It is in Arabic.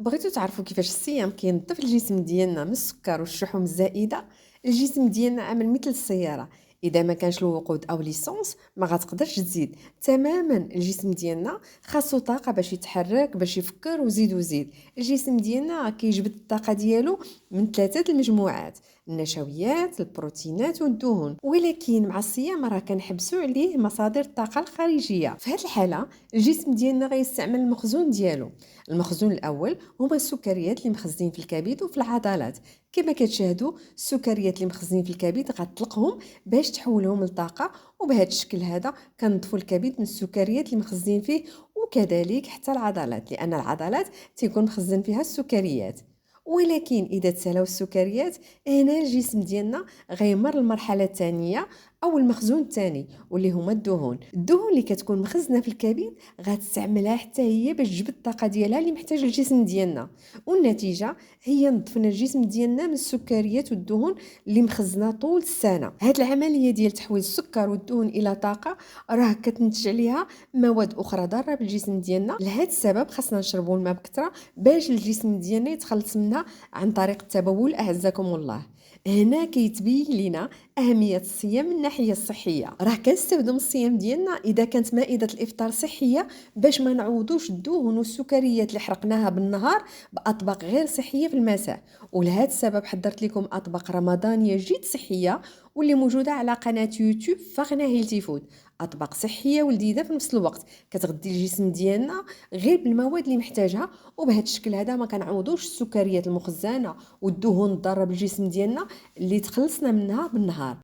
بغيتو تعرفوا كيفاش الصيام كينظف الجسم ديالنا من السكر والشحوم الزائده. الجسم ديالنا عامل مثل السياره، اذا ما كانش الوقود او ليسونس ما غتقدرش تزيد تماما. الجسم ديالنا خاصو طاقه باش يتحرك باش يفكر وزيد وزيد. الجسم ديالنا كيجبد الطاقه ديالو من ثلاثه المجموعات: النشويات، البروتينات والدهون. ولكن مع الصيام راه كنحبسوا عليه مصادر الطاقه الخارجيه. في هذه الحاله الجسم ديالنا غيستعمل المخزون ديالو. المخزون الاول هما السكريات اللي مخزنين في الكبد وفي العضلات. كما كتشاهدوا السكريات اللي مخزنين في الكبد غتطلقهم باش تحولهم لطاقه، وبهذا الشكل هذا كنضفوا الكبد من السكريات اللي مخزنين فيه، وكذلك حتى العضلات لان العضلات تيكون مخزن فيها السكريات. ولكن اذا تسالاو السكريات هنا الجسم ديالنا غيمر المرحله الثانيه او المخزون الثاني، واللي هما الدهون اللي كتكون مخزنه في الكبد غتستعملها حتى هي باش تجبد الطاقه ديالها اللي محتاج الجسم ديالنا. والنتيجه هي نظفنا الجسم ديالنا من السكريات والدهون اللي مخزنه طول السنه. هاد العمليه ديال تحويل السكر والدهون الى طاقه راه كتنتج عليها مواد اخرى ضاره بالجسم ديالنا. لهذا السبب خاصنا نشربوا الماء بكثره باش الجسم ديالنا يتخلص منها عن طريق التبول، اعزكم الله. هنا كيتبين لنا اهميه الصيام من الناحيه الصحيه. راه كنستخدم الصيام ديالنا اذا كانت مائده الافطار صحيه باش ما نعوضوش الدهون والسكريات اللي حرقناها بالنهار باطباق غير صحيه في المساء. ولهذا السبب حضرت لكم اطباق رمضانيه جد صحيه واللي موجوده على قناه يوتيوب فغنا هيلثي فود. اطباق صحيه ولذيذه في نفس الوقت، كتغذي الجسم ديالنا غير بالمواد اللي محتاجها، وبهذا الشكل هذا ما كنعوضوش السكريات المخزنه والدهون الضاره بالجسم ديالنا اللي تخلصنا منها بالنهار.